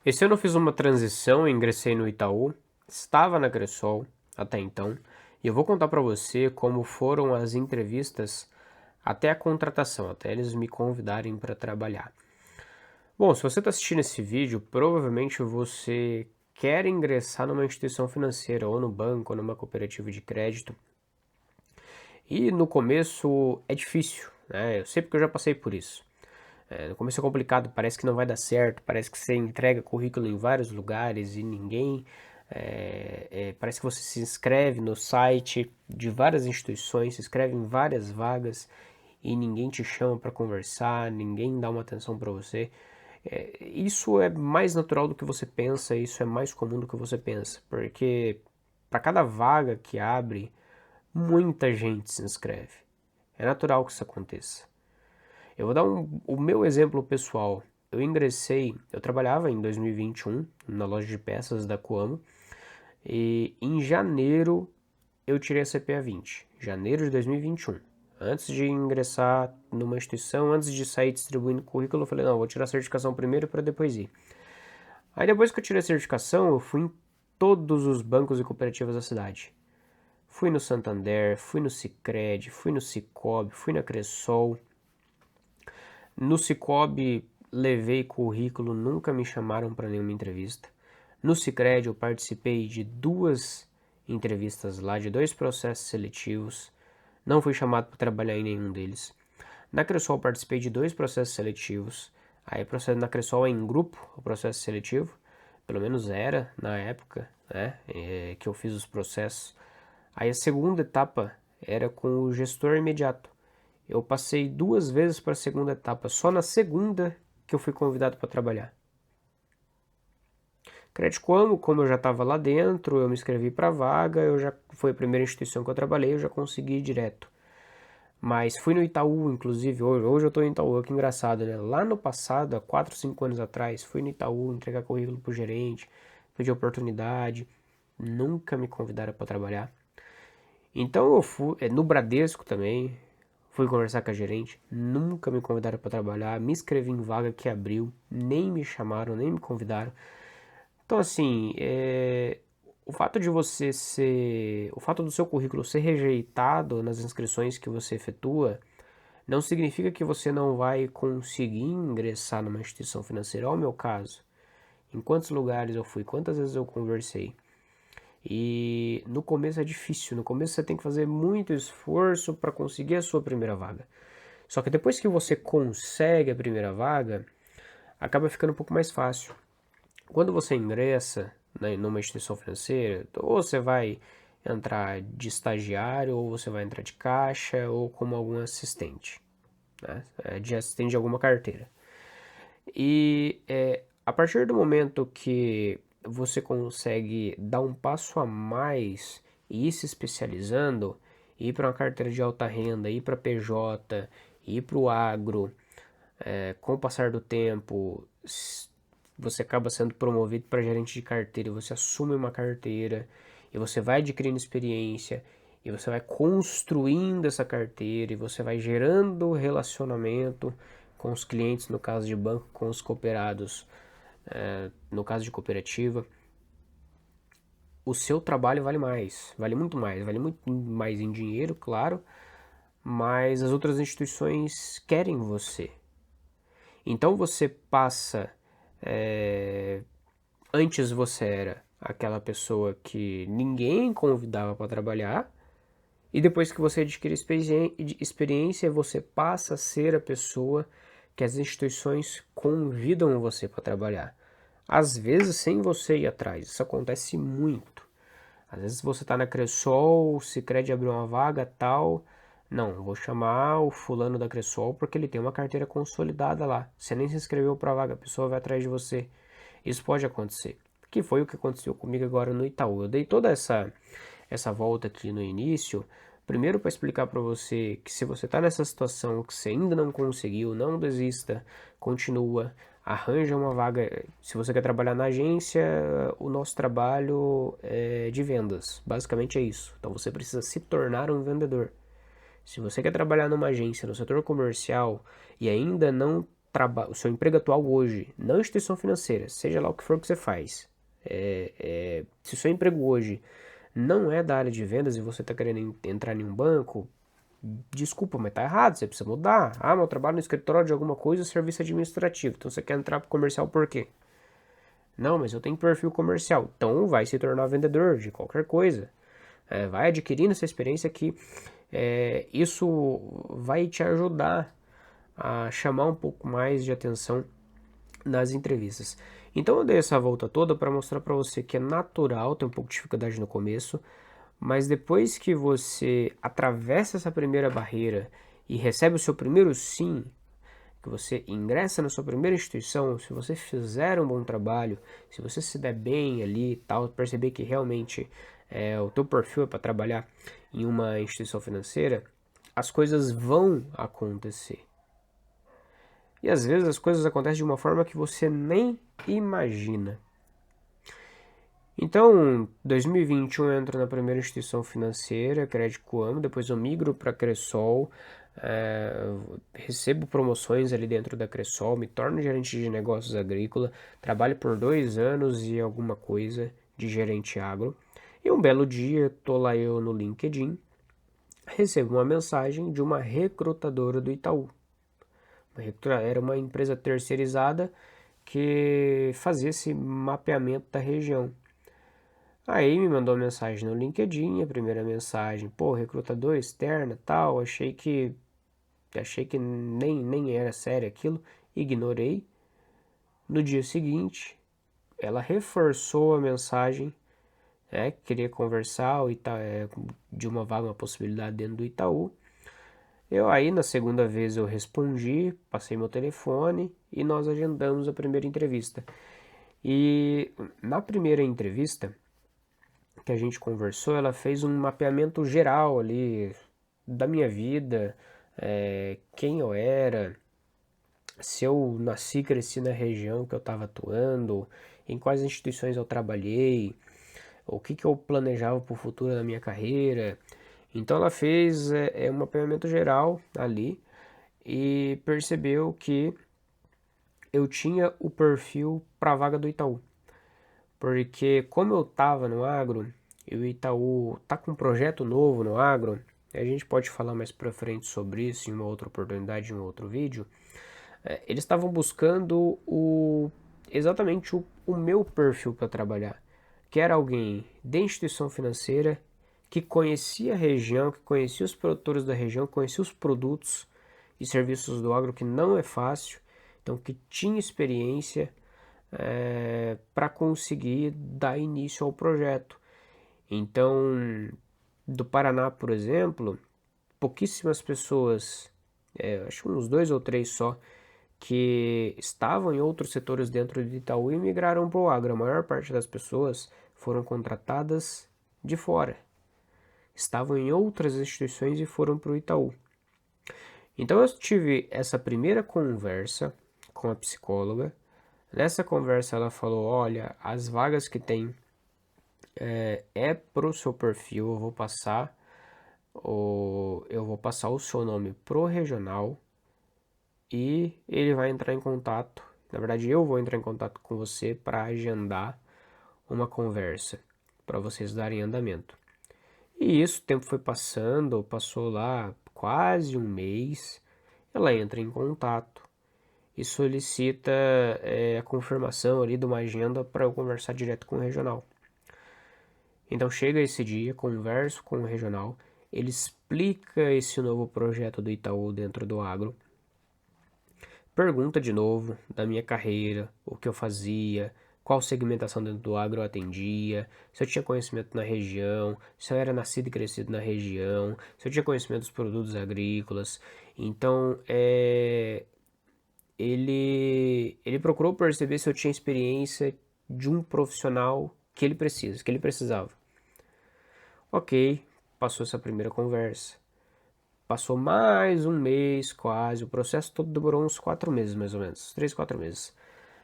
Esse ano eu fiz uma transição, ingressei no Itaú, estava na Cressol até então, e eu vou contar para você como foram as entrevistas até a contratação, até eles me convidarem para trabalhar. Bom, se você está assistindo esse vídeo, provavelmente você quer ingressar numa instituição financeira, ou no banco, ou numa cooperativa de crédito. E no começo é difícil, né? Eu sei porque eu já passei por isso. No começo é complicado, parece que não vai dar certo, parece que você entrega currículo em vários lugares e ninguém. Parece que você se inscreve no site de várias instituições, se inscreve em várias vagas e ninguém te chama para conversar, ninguém dá uma atenção para você. Isso é mais natural do que você pensa, isso é mais comum do que você pensa, porque para cada vaga que abre, muita gente se inscreve. É natural que isso aconteça. Eu vou dar o meu exemplo pessoal. Eu trabalhava em 2021 na loja de peças da Coamo e em janeiro eu tirei a CPA 20, janeiro de 2021. Antes de ingressar numa instituição, antes de sair distribuindo currículo, eu falei, não, vou tirar a certificação primeiro para depois ir. Aí depois que eu tirei a certificação, eu fui em todos os bancos e cooperativas da cidade. Fui no Santander, fui no Sicredi, fui no Cicobi, fui na Cressol. No Cicobi, levei currículo, nunca me chamaram para nenhuma entrevista. No Sicredi, eu participei de duas entrevistas lá, de dois processos seletivos. Não fui chamado para trabalhar em nenhum deles. Na Cressol, participei de dois processos seletivos. Aí, na Cressol é em grupo, o processo seletivo. Pelo menos era na época, né, que eu fiz os processos. Aí, a segunda etapa era com o gestor imediato. Eu passei duas vezes para a segunda etapa, só na segunda que eu fui convidado para trabalhar. Crédito como eu já estava lá dentro, eu me inscrevi para a vaga, foi a primeira instituição que eu trabalhei, eu já consegui ir direto. Mas fui no Itaú, inclusive, hoje eu estou em Itaú, que engraçado, né? Lá no passado, há 4, 5 anos atrás, fui no Itaú entregar currículo pro gerente, pedir oportunidade, nunca me convidaram para trabalhar. Então eu fui, no Bradesco também, fui conversar com a gerente, nunca me convidaram para trabalhar, me inscrevi em vaga que abriu, nem me chamaram, nem me convidaram. Então assim, o fato do seu currículo ser rejeitado nas inscrições que você efetua, não significa que você não vai conseguir ingressar numa instituição financeira. Olha o meu caso. Em quantos lugares eu fui, quantas vezes eu conversei. E no começo é difícil, no começo você tem que fazer muito esforço para conseguir a sua primeira vaga. Só que depois que você consegue a primeira vaga, acaba ficando um pouco mais fácil. Quando você ingressa, né, numa instituição financeira, ou você vai entrar de estagiário, ou você vai entrar de caixa, ou como algum assistente, né, de assistente de alguma carteira. E a partir do momento que você consegue dar um passo a mais e ir se especializando, ir para uma carteira de alta renda, ir para PJ, ir para o agro, com o passar do tempo, você acaba sendo promovido para gerente de carteira, você assume uma carteira e você vai adquirindo experiência e você vai construindo essa carteira e você vai gerando relacionamento com os clientes, no caso de banco, com os cooperados, no caso de cooperativa. O seu trabalho vale muito mais em dinheiro, claro, mas as outras instituições querem você. Então você passa. é, Antes você era aquela pessoa que ninguém convidava para trabalhar, e depois que você adquire experiência, você passa a ser a pessoa que as instituições convidam você para trabalhar. Às vezes sem você ir atrás, isso acontece muito. Às vezes você está na Cressol, o Sicredi abriu uma vaga tal. Não, vou chamar o fulano da Cressol porque ele tem uma carteira consolidada lá. Você nem se inscreveu para a vaga, a pessoa vai atrás de você. Isso pode acontecer. Que foi o que aconteceu comigo agora no Itaú. Eu dei toda essa volta aqui no início, primeiro para explicar para você que se você está nessa situação que você ainda não conseguiu, não desista, continua, arranja uma vaga. Se você quer trabalhar na agência, o nosso trabalho é de vendas, basicamente é isso. Então você precisa se tornar um vendedor. Se você quer trabalhar numa agência no setor comercial e ainda não o seu emprego atual hoje, não instituição financeira, seja lá o que for que você faz, se o seu emprego hoje não é da área de vendas e você está querendo entrar em um banco, desculpa, mas tá errado, você precisa mudar. Ah, meu trabalho no escritório de alguma coisa é serviço administrativo, então você quer entrar para comercial por quê? Não, mas eu tenho perfil comercial, então vai se tornar vendedor de qualquer coisa. Vai adquirindo essa experiência que isso vai te ajudar a chamar um pouco mais de atenção nas entrevistas. Então eu dei essa volta toda para mostrar para você que é natural ter um pouco de dificuldade no começo, mas depois que você atravessa essa primeira barreira e recebe o seu primeiro sim, que você ingressa na sua primeira instituição, se você fizer um bom trabalho, se você se der bem ali e tal, perceber que realmente o teu perfil é para trabalhar em uma instituição financeira, as coisas vão acontecer. E às vezes as coisas acontecem de uma forma que você nem imagina. Então, 2021 eu entro na primeira instituição financeira, Crédito Coamo, depois eu migro para a Cressol, recebo promoções ali dentro da Cressol, me torno gerente de negócios agrícola, trabalho por 2 anos e alguma coisa de gerente agro. E um belo dia, tô lá eu no LinkedIn, recebo uma mensagem de uma recrutadora do Itaú. Era uma empresa terceirizada que fazia esse mapeamento da região. Aí me mandou uma mensagem no LinkedIn, a primeira mensagem, pô, recrutador externo, tal, achei que nem era sério aquilo, ignorei. No dia seguinte, ela reforçou a mensagem, queria conversar de uma vaga, uma possibilidade dentro do Itaú. Eu aí, na segunda vez, eu respondi, passei meu telefone e nós agendamos a primeira entrevista. E na primeira entrevista que a gente conversou, ela fez um mapeamento geral ali da minha vida, quem eu era, se eu nasci e cresci na região que eu estava atuando, em quais instituições eu trabalhei, o que eu planejava para o futuro da minha carreira. Então ela fez um mapeamento geral ali e percebeu que eu tinha o perfil para a vaga do Itaú. Porque como eu estava no agro, e o Itaú tá com um projeto novo no agro, a gente pode falar mais para frente sobre isso em uma outra oportunidade, em um outro vídeo. Eles estavam buscando exatamente o meu perfil para trabalhar, que era alguém de instituição financeira, que conhecia a região, que conhecia os produtores da região, conhecia os produtos e serviços do agro, que não é fácil, então que tinha experiência para conseguir dar início ao projeto. Então, do Paraná, por exemplo, pouquíssimas pessoas, acho que uns 2 ou 3 só, que estavam em outros setores dentro de Itaú e migraram para o agro. A maior parte das pessoas foram contratadas de fora. Estavam em outras instituições e foram para o Itaú. Então eu tive essa primeira conversa com a psicóloga. Nessa conversa ela falou, olha, as vagas que tem pro seu perfil, eu vou passar o seu nome pro regional e ele vai entrar em contato. Na verdade, eu vou entrar em contato com você para agendar uma conversa para vocês darem andamento. E isso, o tempo foi passando, passou lá quase um mês. Ela entra em contato e solicita a confirmação ali de uma agenda para eu conversar direto com o regional. Então chega esse dia, converso com o regional, ele explica esse novo projeto do Itaú dentro do agro, pergunta de novo da minha carreira, o que eu fazia, qual segmentação dentro do agro eu atendia, se eu tinha conhecimento na região, se eu era nascido e crescido na região, se eu tinha conhecimento dos produtos agrícolas. Então, ele procurou perceber se eu tinha experiência de um profissional que ele precisava. Ok, passou essa primeira conversa. Passou mais um mês quase, o processo todo demorou uns 4 meses mais ou menos, 3, 4 meses.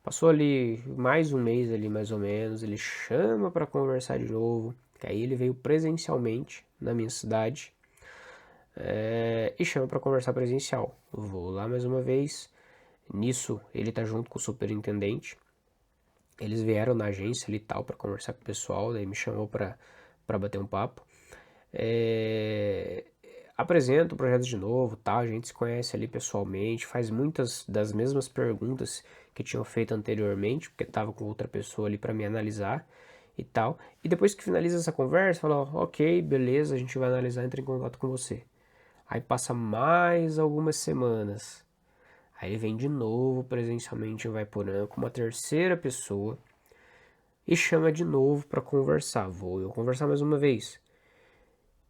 Passou ali mais um mês ali mais ou menos, ele chama para conversar de novo, que aí ele veio presencialmente na minha cidade e chama para conversar presencial. Eu vou lá mais uma vez Nisso, ele tá junto com o superintendente. Eles vieram na agência ali e tal para conversar com o pessoal, daí me chamou para bater um papo. Apresento o projeto de novo, tá? A gente se conhece ali pessoalmente, faz muitas das mesmas perguntas que tinham feito anteriormente, porque tava com outra pessoa ali para me analisar e tal. E depois que finaliza essa conversa, fala, ó, ok, beleza, a gente vai analisar, entra em contato com você. Aí passa mais algumas semanas. Aí ele vem de novo presencialmente em Vaiporã com uma terceira pessoa e chama de novo para conversar. Vou eu conversar mais uma vez.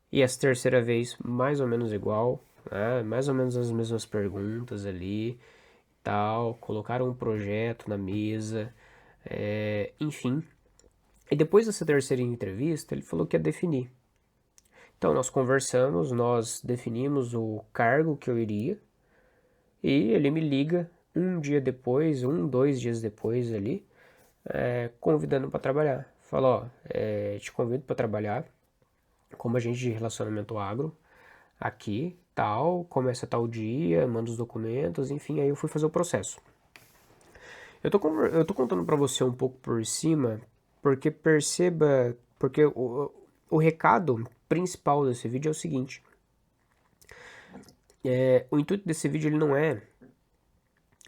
E essa terceira vez, mais ou menos igual, né? Mais ou menos as mesmas perguntas ali, tal. Colocaram um projeto na mesa, enfim. E depois dessa terceira entrevista, ele falou que ia definir. Então nós conversamos, nós definimos o cargo que eu iria, e ele me liga um dia depois, 2 dias depois ali, convidando para trabalhar. Falou, ó, te convido para trabalhar como agente de relacionamento agro aqui, tal, começa tal dia, manda os documentos, enfim, aí eu fui fazer o processo. Eu tô contando para você um pouco por cima, porque perceba, porque o recado principal desse vídeo é o seguinte, o intuito desse vídeo ele não é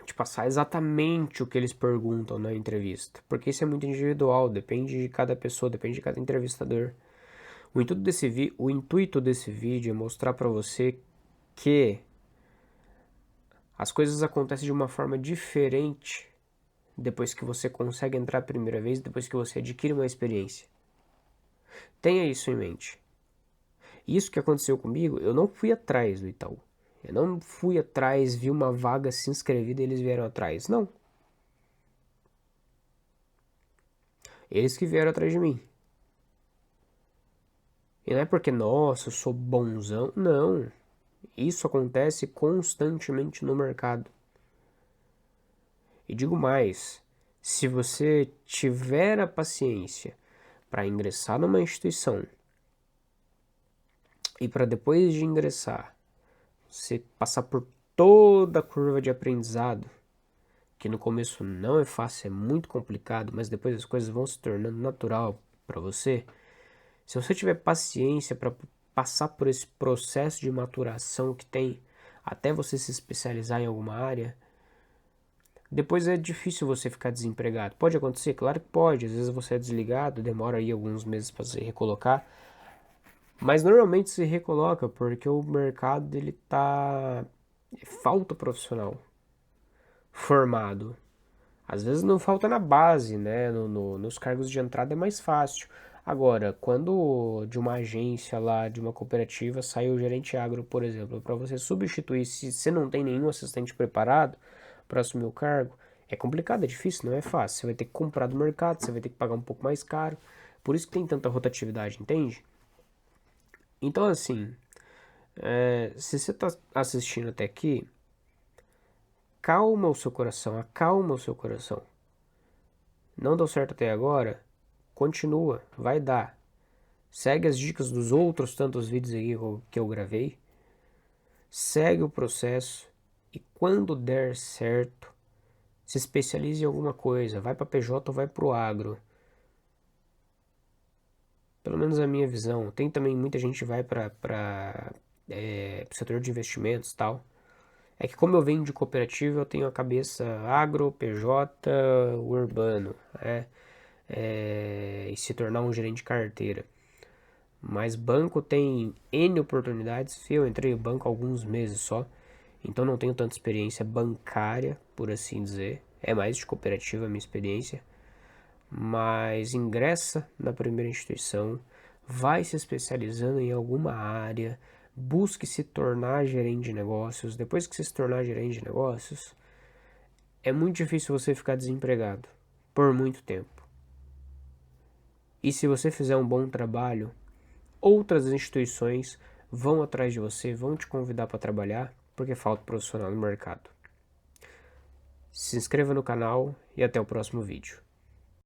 te passar exatamente o que eles perguntam na entrevista, porque isso é muito individual, depende de cada pessoa, depende de cada entrevistador. O intuito desse vídeo é mostrar para você que as coisas acontecem de uma forma diferente depois que você consegue entrar a primeira vez, depois que você adquire uma experiência. Tenha isso em mente. Isso que aconteceu comigo, eu não fui atrás do Itaú. Eu não fui atrás, vi uma vaga, se inscrevi e eles vieram atrás. Não. Eles que vieram atrás de mim. E não é porque, nossa, eu sou bonzão. Não. Isso acontece constantemente no mercado. E digo mais, se você tiver a paciência para ingressar numa instituição e para depois de ingressar, você passar por toda a curva de aprendizado, que no começo não é fácil, é muito complicado, mas depois as coisas vão se tornando natural para você. Se você tiver paciência para passar por esse processo de maturação que tem até você se especializar em alguma área, depois é difícil você ficar desempregado. Pode acontecer? Claro que pode. Às vezes você é desligado, demora aí alguns meses para se recolocar. Mas normalmente se recoloca porque o mercado ele tá falta profissional formado. Às vezes não falta na base, né? Nos cargos de entrada é mais fácil. Agora, quando de uma agência lá, de uma cooperativa, sai o gerente agro, por exemplo, para você substituir, se você não tem nenhum assistente preparado para assumir o cargo, é complicado, é difícil, não é fácil. Você vai ter que comprar do mercado, você vai ter que pagar um pouco mais caro. Por isso que tem tanta rotatividade, entende? Então, assim, se você está assistindo até aqui, calma o seu coração, acalma o seu coração. Não deu certo até agora? Continua, vai dar. Segue as dicas dos outros tantos vídeos aí que eu gravei. Segue o processo e quando der certo, se especialize em alguma coisa. Vai para PJ ou vai para o agro. Pelo menos a minha visão. Tem também muita gente que vai para o setor de investimentos e tal. É que como eu venho de cooperativa, eu tenho a cabeça agro, PJ, urbano, né? E se tornar um gerente de carteira. Mas banco tem N oportunidades. Eu entrei no banco há alguns meses só, então não tenho tanta experiência bancária, por assim dizer. É mais de cooperativa a minha experiência. Mas ingressa na primeira instituição, vai se especializando em alguma área, busque se tornar gerente de negócios. Depois que você se tornar gerente de negócios, é muito difícil você ficar desempregado por muito tempo. E se você fizer um bom trabalho, outras instituições vão atrás de você, vão te convidar para trabalhar, porque falta profissional no mercado. Se inscreva no canal e até o próximo vídeo.